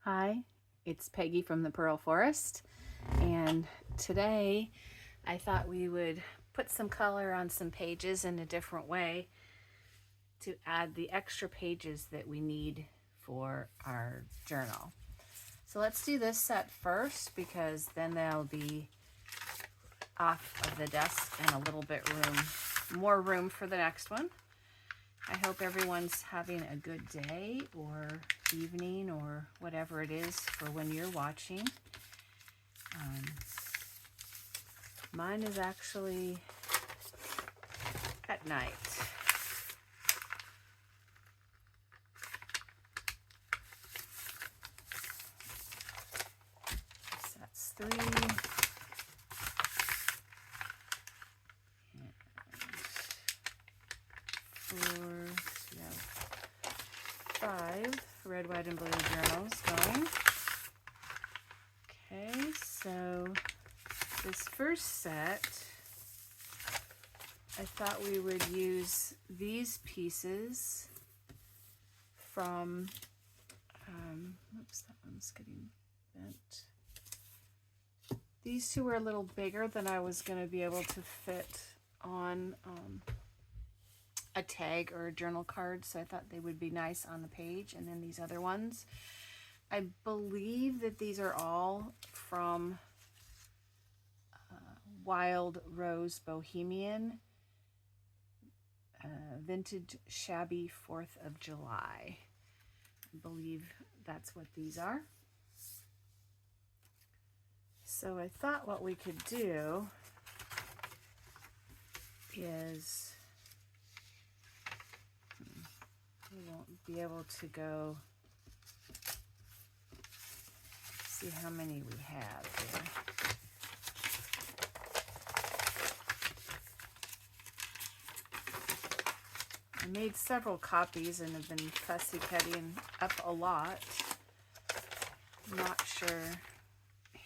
Hi, it's Peggy from the Pearl Forest, and today I thought we would put some color on some pages in a different way to add the extra pages that we need for our journal. So let's do this set first because then they'll be off of the desk and a little bit more room for the next one. I hope everyone's having a good day or evening or whatever it is for when you're watching. Mine is actually at night. So that's 3. And 4. We have 5 red, white, and blue journals going. Okay, so this first set, I thought we would use these pieces from, oops, that one's getting bent. These two were a little bigger than I was going to be able to fit on a tag or a journal card, so I thought they would be nice on the page. And then these other ones, I believe that these are all from Wild Rose Bohemian, vintage shabby 4th of July. I believe that's what these are. So I thought what we could do is, we won't be able to go see how many we have here. I made several copies and have been fussy cutting up a lot. Not sure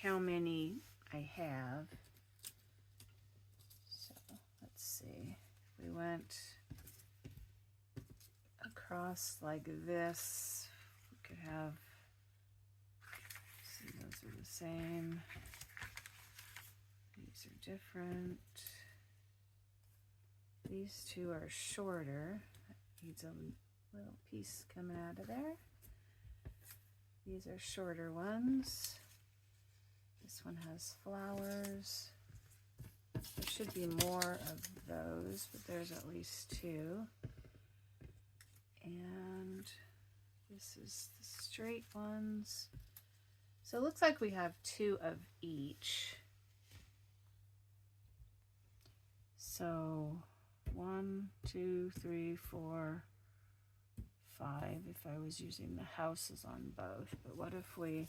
how many I have. So let's see. We went across like this. We could have, see, those are the same. These are different. These two are shorter. That needs a little piece coming out of there. These are shorter ones. This one has flowers. There should be more of those, but there's at least 2. And this is the straight ones. So it looks like we have 2 of each. So 1, 2, 3, 4, 5 if I was using the houses on both. But what if we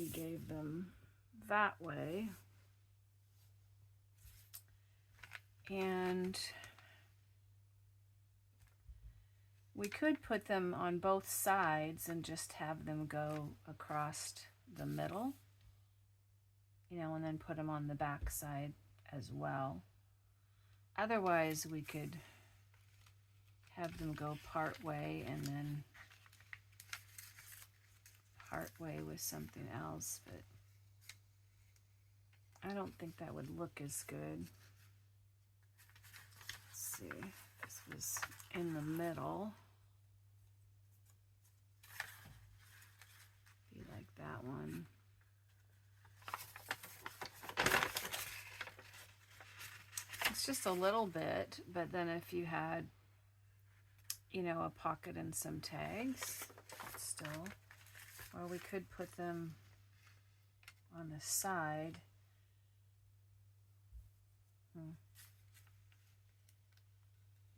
gave them that way? And we could put them on both sides and just have them go across the middle, and then put them on the back side as well. Otherwise, we could have them go part way and then part way with something else, but I don't think that would look as good. Let's see, this was in the middle. Be like that one. It's just a little bit, but then if you had, a pocket and some tags, still, or we could put them on the side.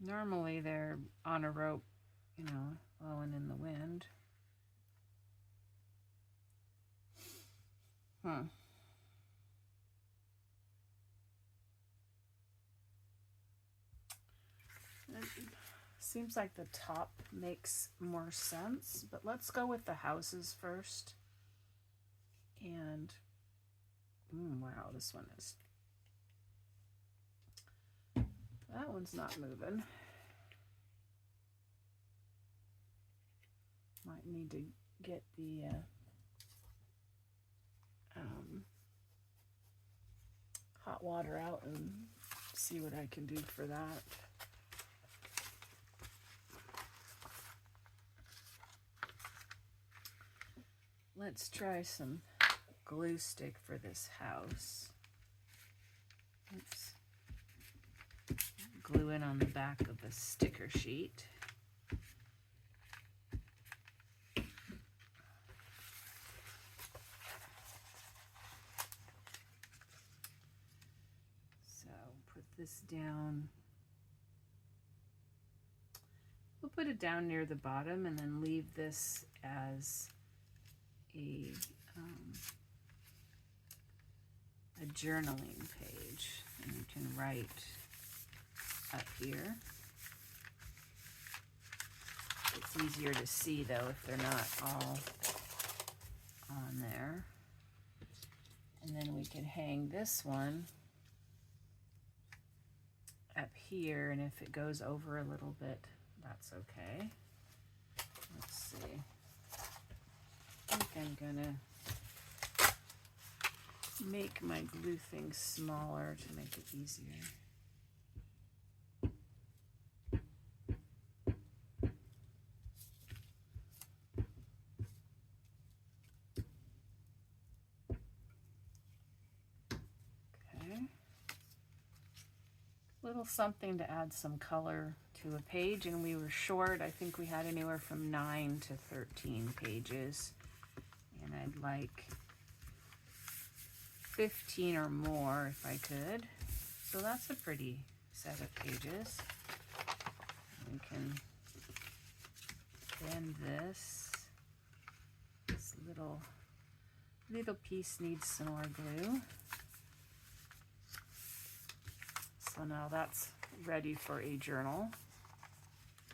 Normally they're on a rope, blowing in the wind. It seems like the top makes more sense, but let's go with the houses first. And wow, this one is, that one's not moving. Might I need to get the hot water out and see what I can do for that. Let's try some glue stick for this house. Oops. Glue in on the back of the sticker sheet. So put this down. We'll put it down near the bottom and then leave this as a journaling page, and you can write up here. It's easier to see though if they're not all on there. And then we can hang this one up here, and if it goes over a little bit, that's okay. Let's see. I think I'm gonna make my glue thing smaller to make it easier. Okay. Little something to add some color to a page, and we were short. I think we had anywhere from 9 to 13 pages, and I'd like 15 or more if I could. So that's a pretty set of pages. We can bend this. This little piece needs some more glue. So now that's ready for a journal.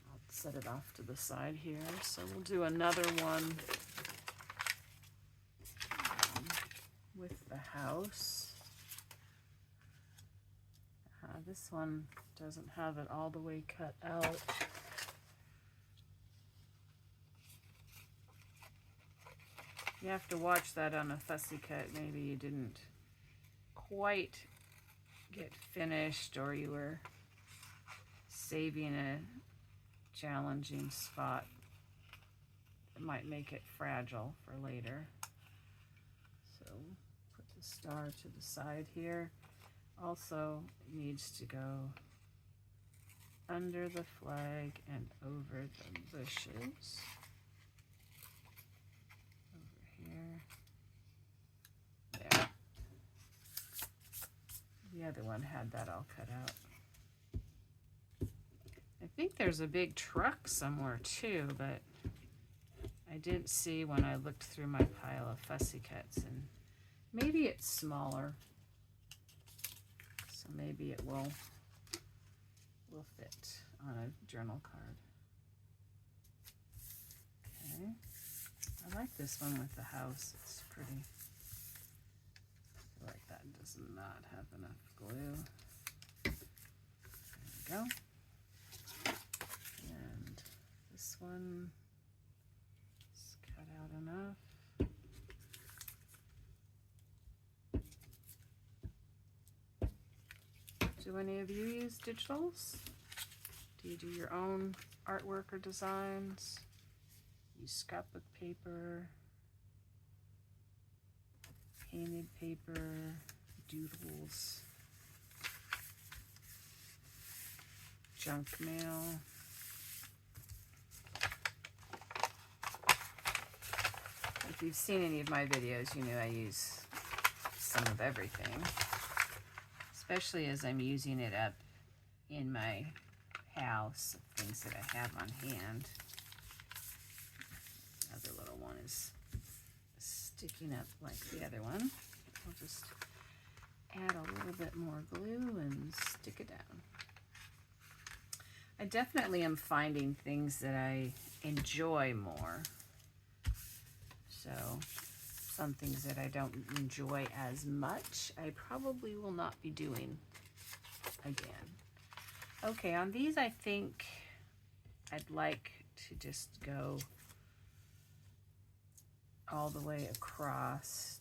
I'll set it off to the side here. So we'll do another one with the house. This one doesn't have it all the way cut out. You have to watch that on a fussy cut. Maybe you didn't quite get finished, or you were saving a challenging spot that might make it fragile for later. So put the star to the side here. Also needs to go under the flag and over the bushes. Over here. There. The other one had that all cut out. I think there's a big truck somewhere too, but I didn't see when I looked through my pile of fussy cuts, and maybe it's smaller. So maybe it will fit on a journal card. Okay. I like this one with the house. It's pretty. I feel like that does not have enough glue. There we go. And this one is cut out enough. Do any of you use digitals? Do you do your own artwork or designs? Use scrapbook paper, painted paper, doodles, junk mail. If you've seen any of my videos, you know I use some of everything, especially as I'm using it up in my house, things that I have on hand. Other little one is sticking up like the other one. I'll just add a little bit more glue and stick it down. I definitely am finding things that I enjoy more. So some things that I don't enjoy as much, I probably will not be doing again. Okay, on these I think I'd like to just go all the way across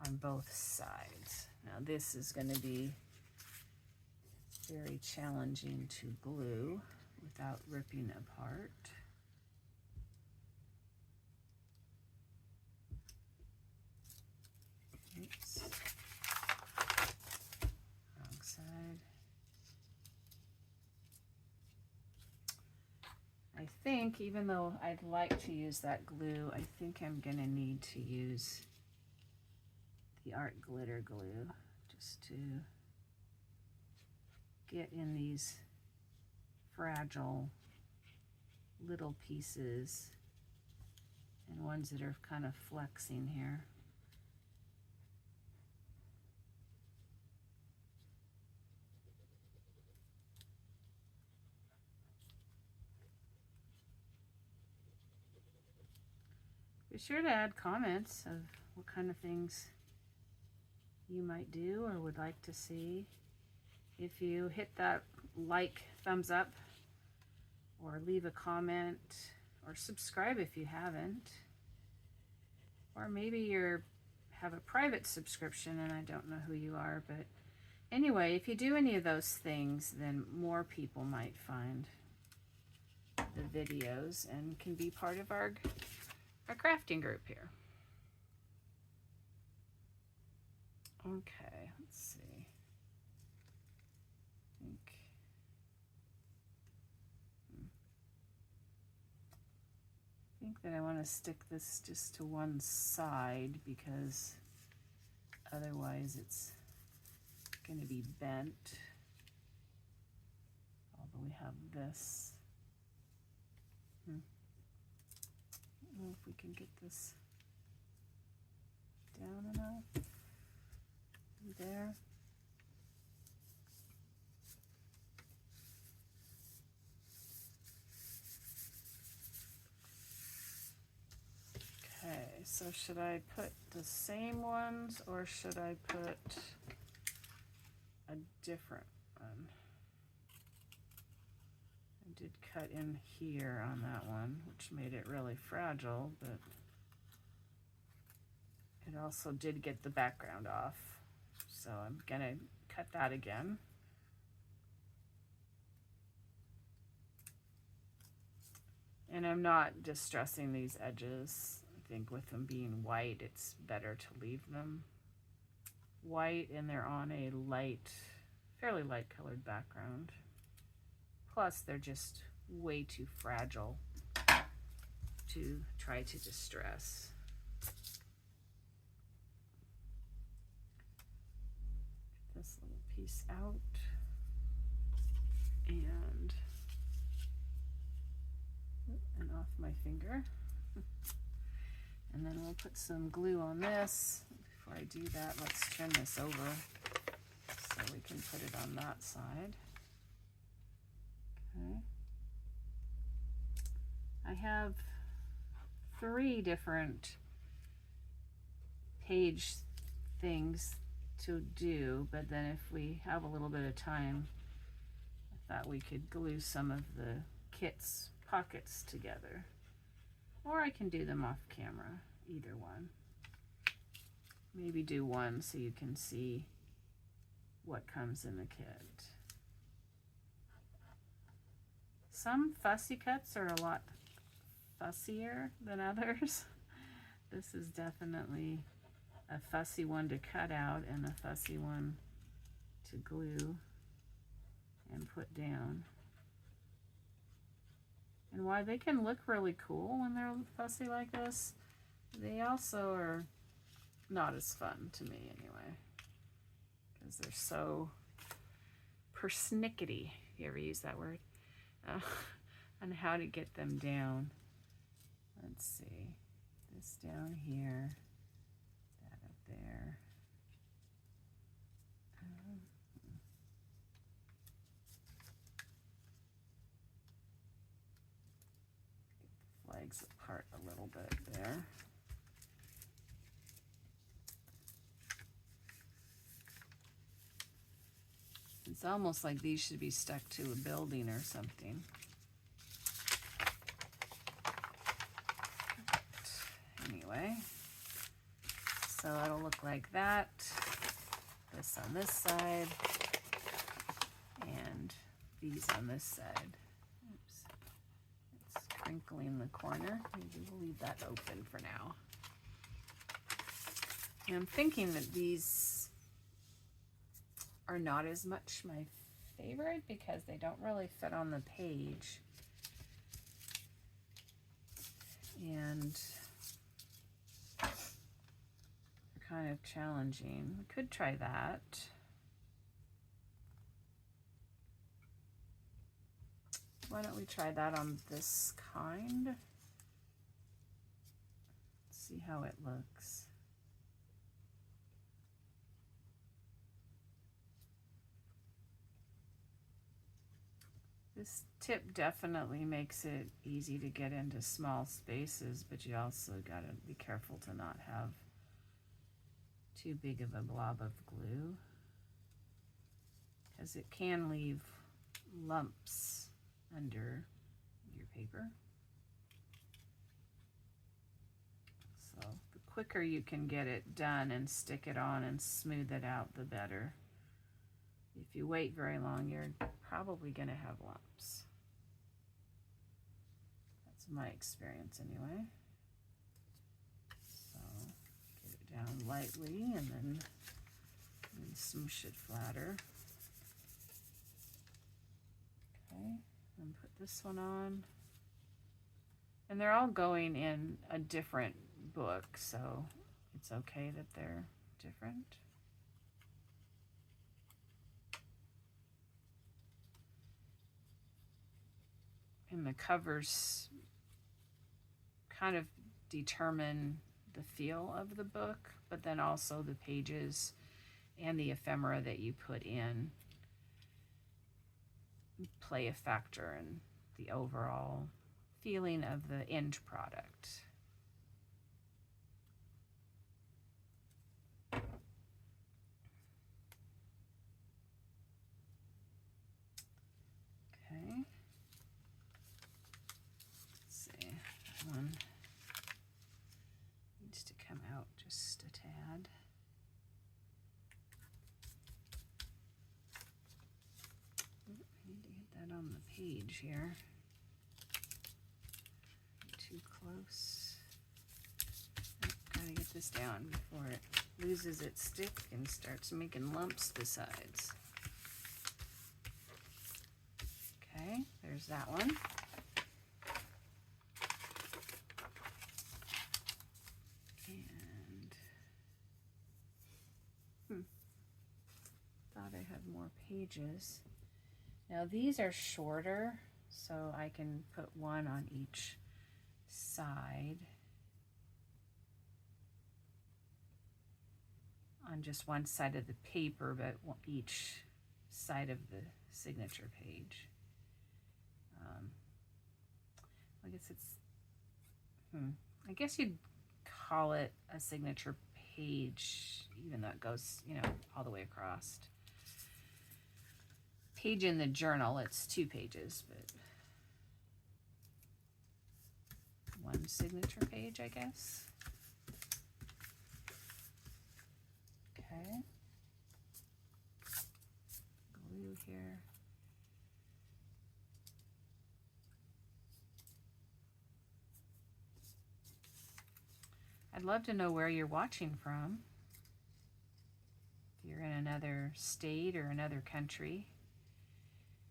on both sides. Now this is going to be very challenging to glue without ripping apart. Oops. Wrong side. I think, even though I'd like to use that glue, I think I'm going to need to use the art glitter glue just to get in these fragile little pieces and ones that are kind of flexing here. Be sure to add comments of what kind of things you might do or would like to see. If you hit that like, thumbs up, or leave a comment, or subscribe if you haven't. Or maybe you have a private subscription and I don't know who you are, but anyway, if you do any of those things, then more people might find the videos and can be part of our crafting group here. Okay, let's see. I think that I want to stick this just to one side because otherwise it's going to be bent. Although we have this. I don't know if we can get this down enough. There. Okay, so should I put the same ones or should I put a different one? I did cut in here on that one, which made it really fragile, but it also did get the background off. So I'm gonna cut that again. And I'm not distressing these edges. I think with them being white, it's better to leave them white, and they're on a light, fairly light colored background. Plus, they're just way too fragile to try to distress. Get this little piece out and off my finger. And then we'll put some glue on this. Before I do that, let's turn this over so we can put it on that side. Okay. I have 3 different page things to do, but then if we have a little bit of time, I thought we could glue some of the kit's pockets together. Or I can do them off camera, either one. Maybe do one so you can see what comes in the kit. Some fussy cuts are a lot fussier than others. This is definitely a fussy one to cut out and a fussy one to glue and put down. And why they can look really cool when they're fussy like this, they also are not as fun to me anyway, because they're so persnickety, if you ever use that word, on how to get them down. Let's see, this down here, that up there. Flags apart a little bit there. It's almost like these should be stuck to a building or something. So it'll look like that. This on this side, and these on this side. Oops. It's crinkling the corner. Maybe we'll leave that open for now. And I'm thinking that these are not as much my favorite because they don't really fit on the page. And they're kind of challenging. We could try that. Why don't we try that on this kind? Let's see how it looks. This tip definitely makes it easy to get into small spaces, but you also gotta be careful to not have too big of a blob of glue, because it can leave lumps under your paper. So the quicker you can get it done and stick it on and smooth it out, the better. If you wait very long, you're probably going to have lumps. That's my experience anyway. So get it down lightly and then smoosh it flatter. Okay, and put this one on. And they're all going in a different book, so it's okay that they're different. And the covers kind of determine the feel of the book, but then also the pages and the ephemera that you put in play a factor in the overall feeling of the end product. Okay. One needs to come out just a tad. I need to get that on the page here. Too close. Gotta get this down before it loses its stick and starts making lumps besides. Okay, there's that one. Thought I had more pages. Now these are shorter, so I can put one on each side. On just one side of the paper, but each side of the signature page. I guess it's, I guess you'd call it a signature page, even though it goes, you know, all the way across. Page in the journal, it's 2 pages, but one signature page, I guess. Okay. Glue here. I'd love to know where you're watching from. If you're in another state or another country.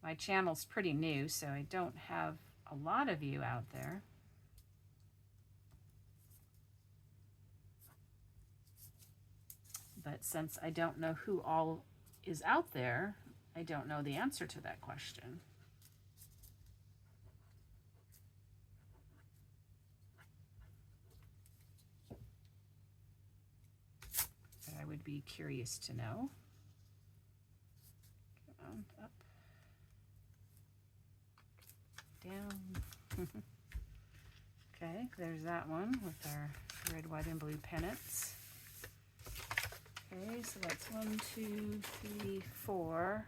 My channel's pretty new, so I don't have a lot of you out there. But since I don't know who all is out there, I don't know the answer to that question. But I would be curious to know. Come on, up. Down. Okay, there's that one with our red, white, and blue pennants. Okay, so that's 1, 2, 3, 4.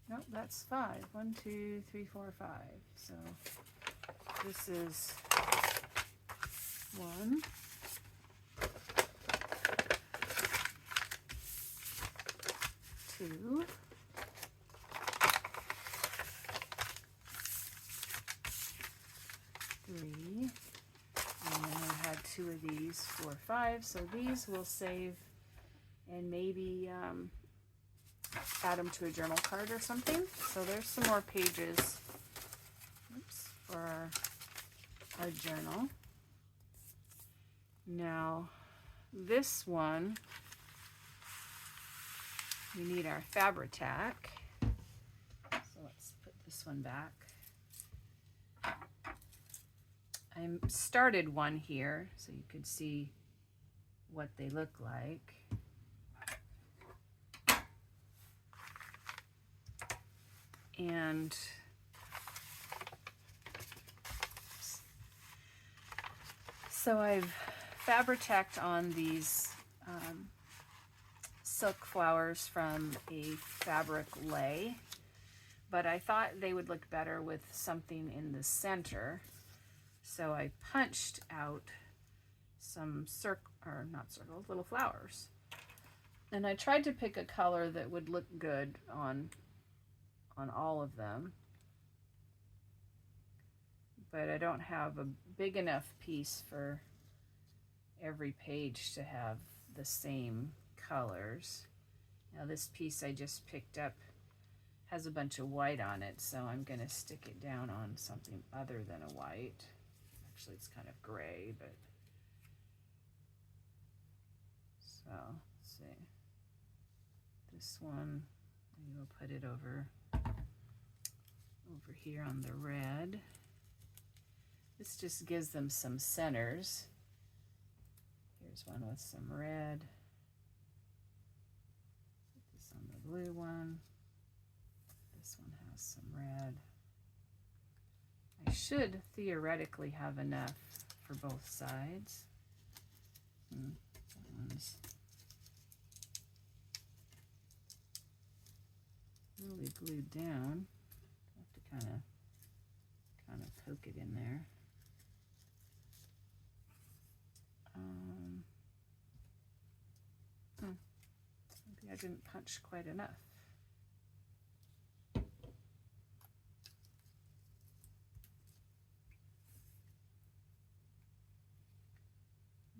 Nope, that's 5. 1, 2, 3, 4, 5. So this is 1, 2. Three, and then I had 2 of these, 4, 5. So these we'll save and maybe add them to a journal card or something. So there's some more pages, oops, for our journal. Now this one, we need our Fabri-Tac. So let's put this one back. I started one here so you could see what they look like. And so I've Fabri-Tac'd on these silk flowers from a fabric lay, but I thought they would look better with something in the center. So I punched out some little flowers. And I tried to pick a color that would look good on all of them. But I don't have a big enough piece for every page to have the same colors. Now this piece I just picked up has a bunch of white on it, so I'm going to stick it down on something other than a white. Actually, it's kind of gray, but so let's see. This one, maybe we'll put it over here on the red. This just gives them some centers. Here's one with some red. Put this on the blue one. This one has some red. I should theoretically have enough for both sides. That one's really glued down. I have to kind of poke it in there. Maybe I didn't punch quite enough.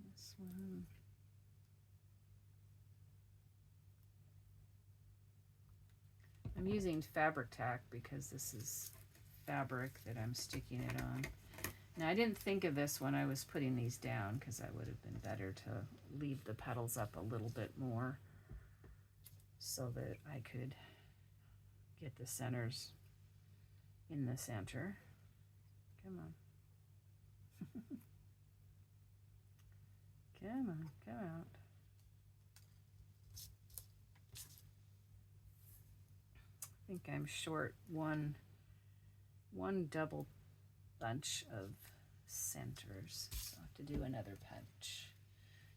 This one. I'm using Fabri-Tac because this is fabric that I'm sticking it on. Now I didn't think of this when I was putting these down because that would have been better to leave the petals up a little bit more so that I could get the centers in the center. Come on. Come on, come out. I think I'm short one double bunch of centers, so I'll have to do another punch.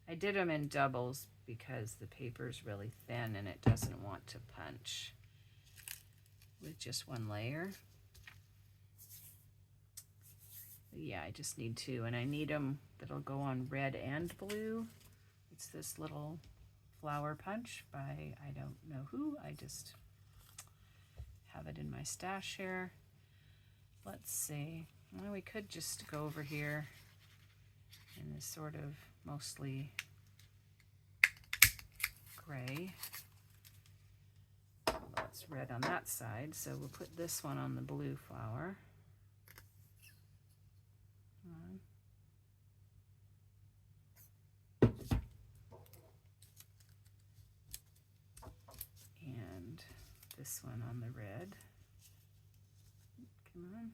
I did them in doubles because the paper's really thin and it doesn't want to punch with just one layer. But yeah, I just need 2, and I need them that'll go on red and blue. It's this little flower punch by I don't know who. I just have it in my stash here. Let's see. Well, we could just go over here in this sort of mostly gray. Although it's red on that side, so we'll put this one on the blue flower. And this one on the red. Come on.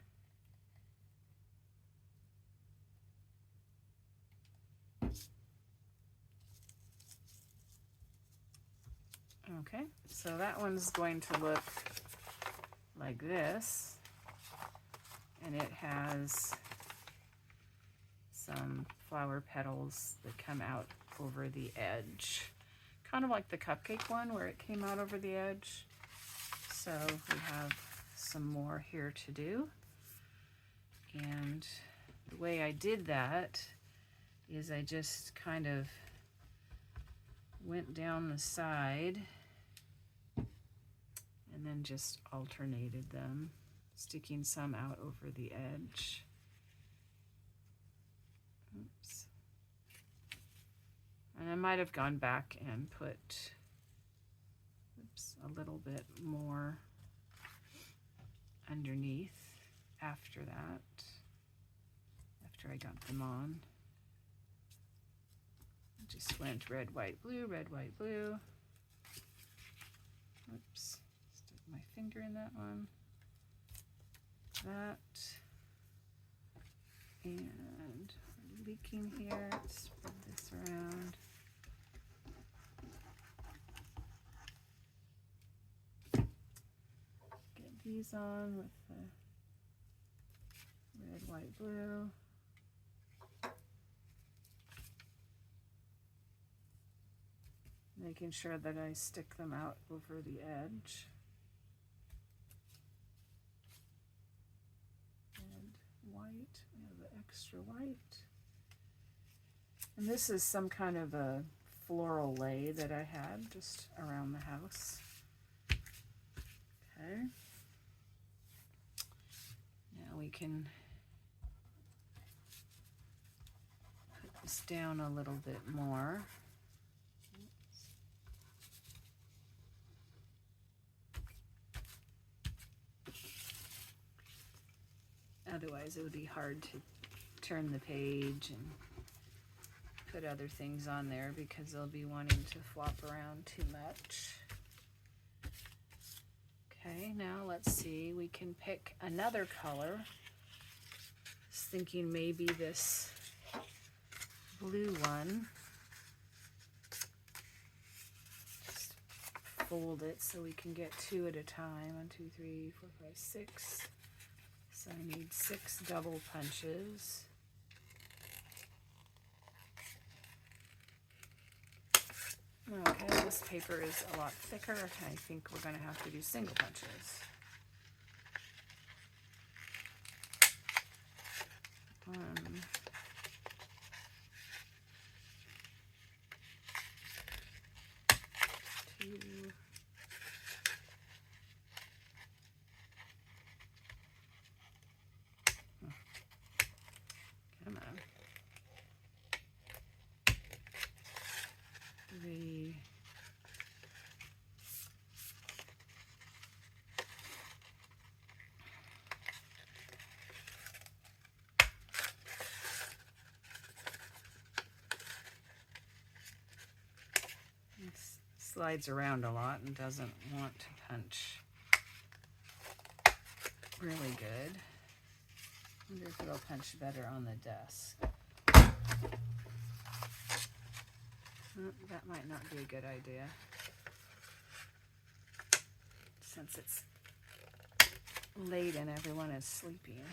Okay, so that one's going to look like this, and it has some flower petals that come out over the edge, kind of like the cupcake one where it came out over the edge. So we have some more here to do, and the way I did that is I just kind of went down the side then just alternated them, sticking some out over the edge. Oops. And I might have gone back and put, a little bit more underneath after that, after I got them on. I just went red, white, blue, red, white, blue. Oops, stick my finger in that one. That. And we're leaking here. Let's spread this around. Get these on with the red, white, blue. Making sure that I stick them out over the edge. And white, we have the extra white. And this is some kind of a floral lei that I had just around the house. Okay. Now we can put this down a little bit more. Otherwise it would be hard to turn the page and put other things on there because they'll be wanting to flop around too much. Okay, now let's see, we can pick another color. I was thinking maybe this blue one. Just fold it so we can get 2 at a time. 1, 2, 3, 4, 5, 6. So I need 6 double punches. Okay, this paper is a lot thicker. I think we're going to have to do single punches. 1, 2. Come on. 3. It slides around a lot and doesn't want to punch really good. I wonder if it'll punch better on the desk. That might not be a good idea, since it's late and everyone is sleeping.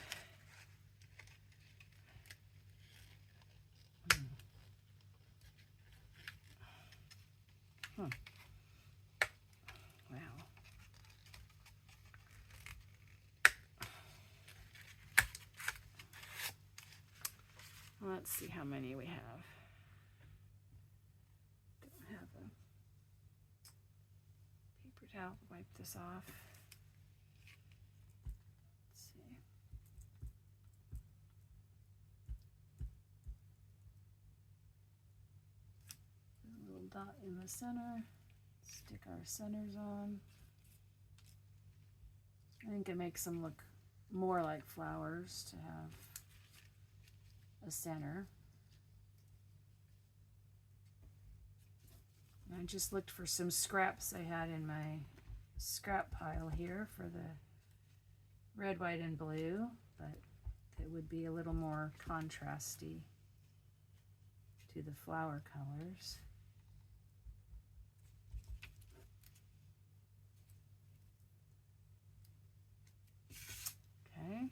Wow. Let's see how many we have. Don't have a paper towel to wipe this off. Let's see. A little dot in the center. Stick our centers on. I think it makes them look more like flowers to have a center. And I just looked for some scraps I had in my scrap pile here for the red, white, and blue, but it would be a little more contrasty to the flower colors. Okay.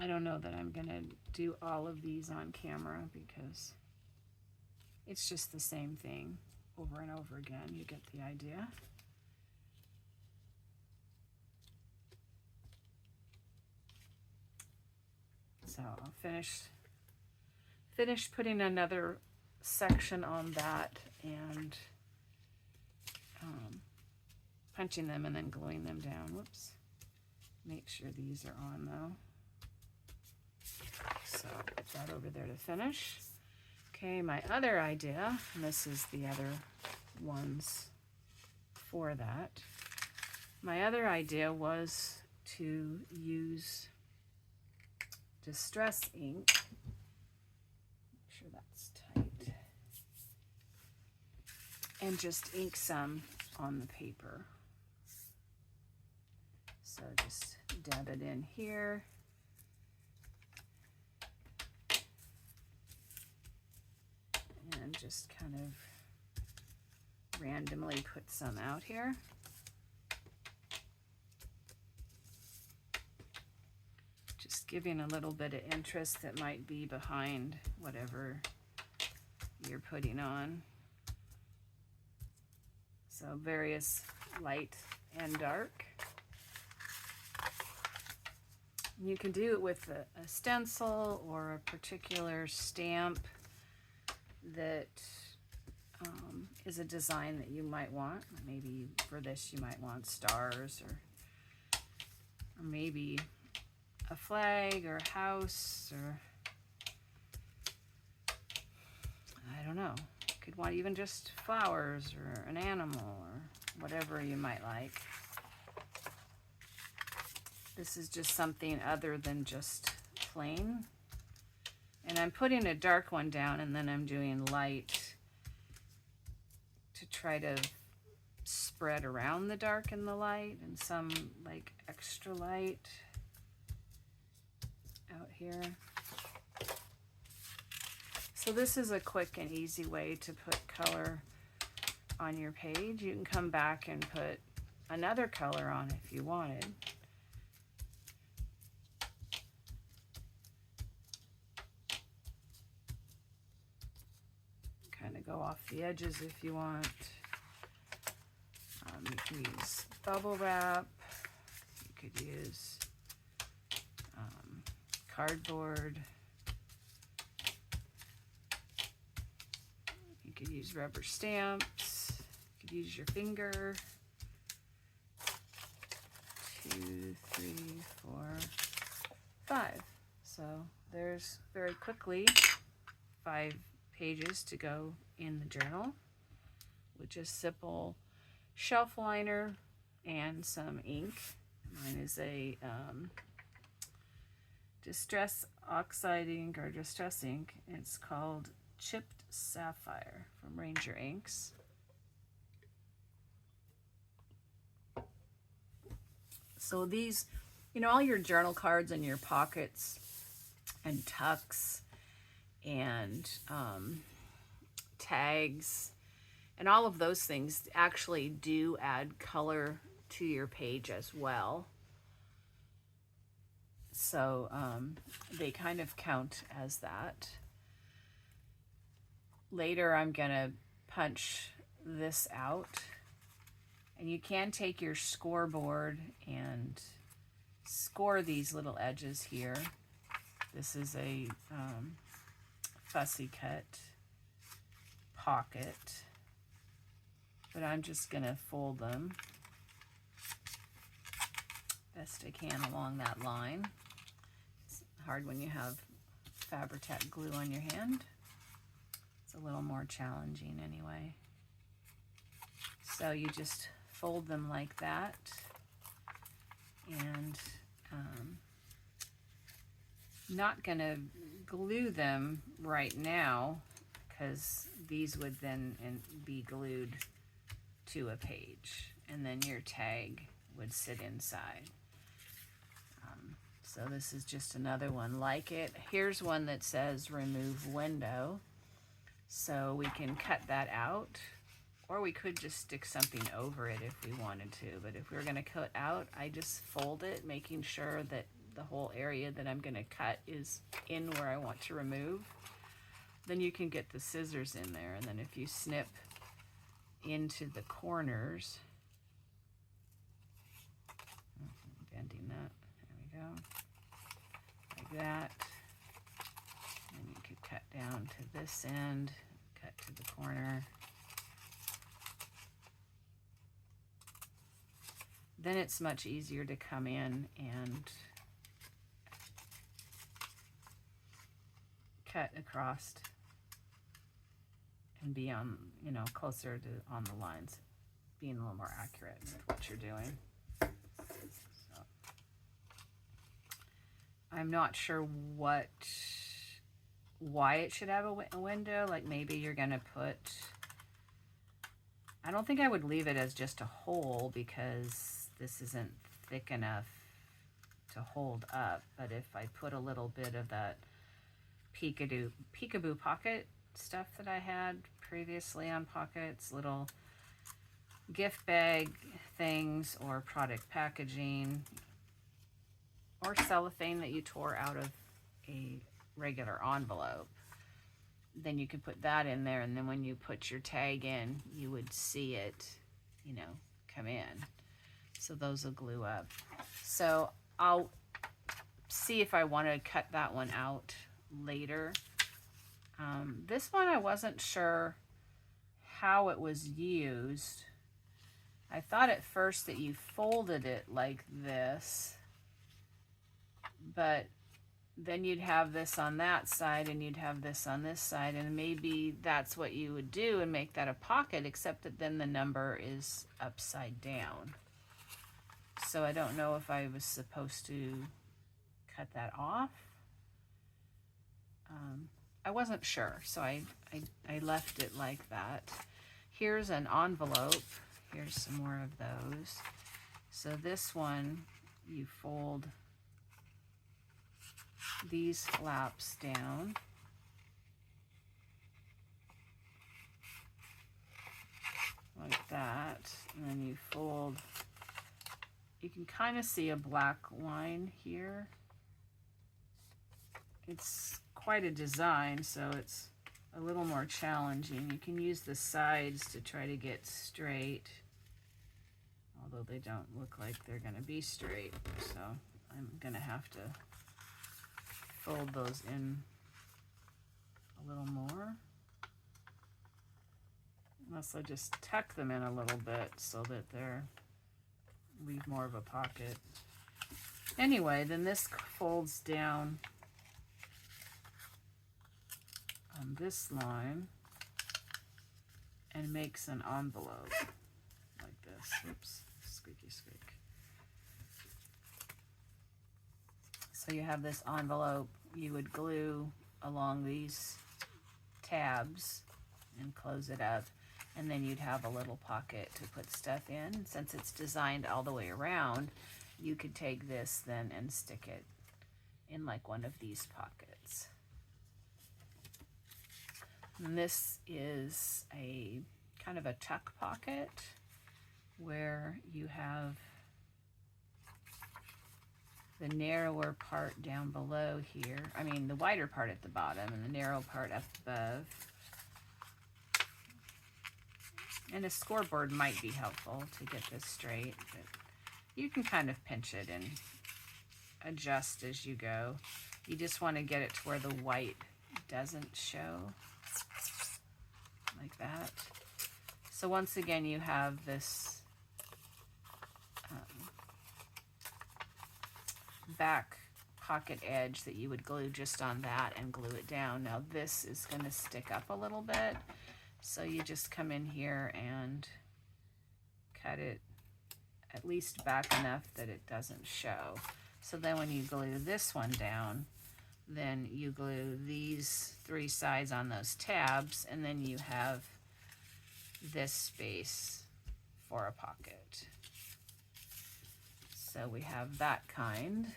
I don't know that I'm gonna do all of these on camera because it's just the same thing over and over again. You get the idea. So I'll finish putting another section on that and punching them and then gluing them down. Whoops. Make sure these are on though. So put that over there to finish. Okay, my other idea, and this is the other ones for that. My other idea was to use Distress ink. Make sure that's tight. And just ink some on the paper. So just dab it in here. And just kind of randomly put some out here. Just giving a little bit of interest that might be behind whatever you're putting on. So various light and dark. You can do it with a stencil or a particular stamp that is a design that you might want. Maybe for this you might want stars, or maybe a flag or a house, or I don't know. You could want even just flowers or an animal or whatever you might like. This is just something other than just plain. And I'm putting a dark one down and then I'm doing light to try to spread around the dark and the light, and some like extra light out here. So this is a quick and easy way to put color on your page. You can come back and put another color on if you wanted. Kind of go off the edges if you want. You can use bubble wrap. You could use cardboard. You could use rubber stamps. You could use your finger. 2, 3, 4, 5. So there's very quickly 5 pages to go in the journal with just simple shelf liner and some ink. Mine is a Distress Oxide ink or Distress ink. It's called Chipped Sapphire from Ranger Inks. So these, you know, all your journal cards and your pockets and tucks and tags and all of those things actually do add color to your page as well. So they kind of count as that. Later I'm gonna punch this out, and you can take your scoreboard and score these little edges here. This is a fussy cut pocket, but I'm just gonna fold them best I can along that line. It's hard when you have Fabri-Tac glue on your hand. It's a little more challenging anyway. So you just fold them like that, and not gonna glue them right now because these would then be glued to a page, and then your tag would sit inside. So this is just another one like it. Here's one that says remove window. So we can cut that out, or we could just stick something over it if we wanted to. But if we were gonna cut out, I just fold it, making sure that the whole area that I'm gonna cut is in where I want to remove. Then you can get the scissors in there, and then if you snip into the corners, bending that, there we go, like that. And you could cut down to this end, cut to the corner. then it's much easier to come in and cut across and be on, you know, closer to on the lines, being a little more accurate with what you're doing. So, I'm not sure why it should have a window. Like maybe you're gonna put, I don't think I would leave it as just a hole because this isn't thick enough to hold up. But if I put a little bit of that peekaboo pocket stuff that I had previously on pockets, little gift bag things or product packaging or cellophane that you tore out of a regular envelope, then you could put that in there, and then when you put your tag in, you would see it, you know, come in. So those will glue up. So I'll see if I want to cut that one out later. This one I wasn't sure how it was used. I thought at first that you folded it like this, but then you'd have this on that side and you'd have this on this side, and maybe that's what you would do and make that a pocket, except that then the number is upside down. So I don't know if I was supposed to cut that off. I wasn't sure, so I left it like that. Here's an envelope. Here's some more of those. So this one, you fold these flaps down. Like that. And then you fold, you can kind of see a black line here. It's quite a design, so it's a little more challenging. You can use the sides to try to get straight, although they don't look like they're going to be straight. So I'm going to have to fold those in a little more. Unless I just tuck them in a little bit so that they're, leave more of a pocket. Anyway, then this folds down on this line and makes an envelope like this. Oops, squeaky squeak. So you have this envelope you would glue along these tabs and close it up, and then you'd have a little pocket to put stuff in. Since it's designed all the way around, you could take this then and stick it in like one of these pockets. And this is a kind of a tuck pocket where you have the narrower part down below here. I mean, the wider part at the bottom and the narrow part up above. And a scoreboard might be helpful to get this straight, but you can kind of pinch it and adjust as you go. You just want to get it to where the white doesn't show, like that. So once again, you have this back pocket edge that you would glue just on that and glue it down. Now this is going to stick up a little bit, so you just come in here and cut it at least back enough that it doesn't show. So then when you glue this one down, then you glue these three sides on those tabs, and then you have this space for a pocket. So we have that kind,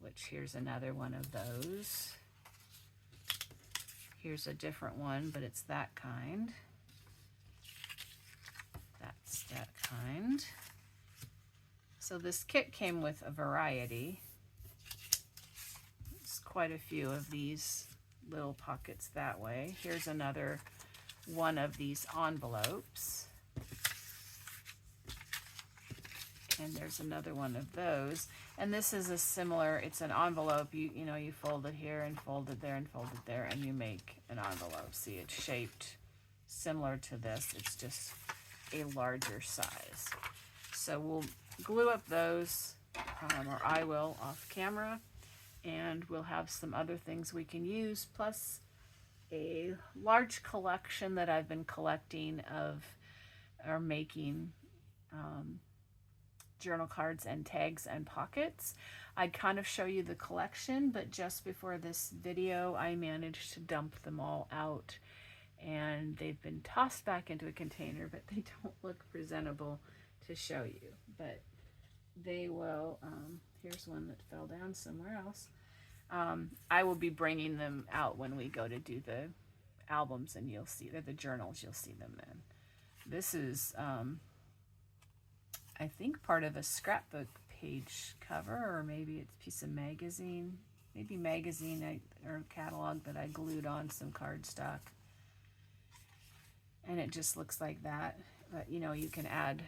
which here's another one of those. Here's a different one, but it's that kind. That's that kind. So this kit came with a variety. There's quite a few of these little pockets that way. Here's another one of these envelopes. And there's another one of those. And this is a similar, it's an envelope. You know, you fold it here and fold it there and fold it there, and you make an envelope. See, it's shaped similar to this. It's just a larger size. So we'll glue up those, or I will off camera, and we'll have some other things we can use, plus a large collection that I've been collecting of, or making, journal cards and tags and pockets. I'd kind of show you the collection, but just before this video I managed to dump them all out, and they've been tossed back into a container, but they don't look presentable to show you. But they will, here's one that fell down somewhere else. I will be bringing them out when we go to do the albums, and you'll see, they're the journals, you'll see them then. This is, I think, part of a scrapbook page cover, or maybe it's a piece of magazine, maybe magazine or catalog that I glued on some cardstock. And it just looks like that. But you know, you can add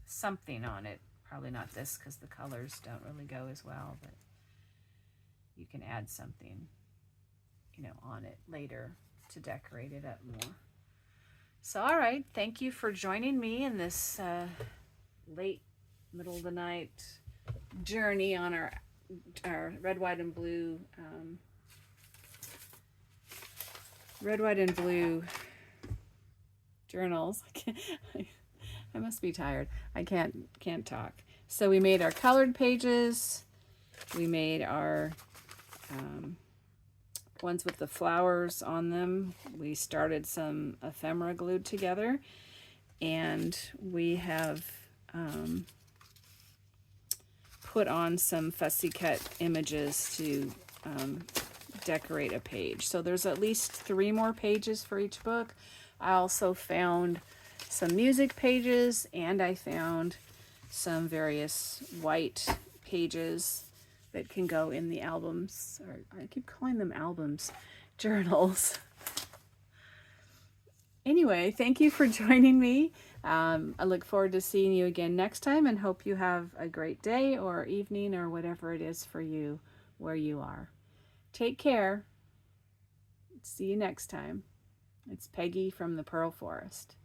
something on it. Probably not this because the colors don't really go as well, but you can add something, you know, on it later to decorate it up more. So, all right, thank you for joining me in this late middle of the night journey on our red, white, and blue journals. I must be tired. I can't talk. So we made our colored pages. We made our ones with the flowers on them. We started some ephemera glued together, and we have put on some fussy cut images to decorate a page. So there's at least 3 more pages for each book. I also found some music pages, and I found some various white pages that can go in the albums, or I keep calling them albums, journals. Anyway, thank you for joining me. I look forward to seeing you again next time, and hope you have a great day or evening or whatever it is for you where you are. Take care. See you next time. It's Peggy from the Pearl Forest.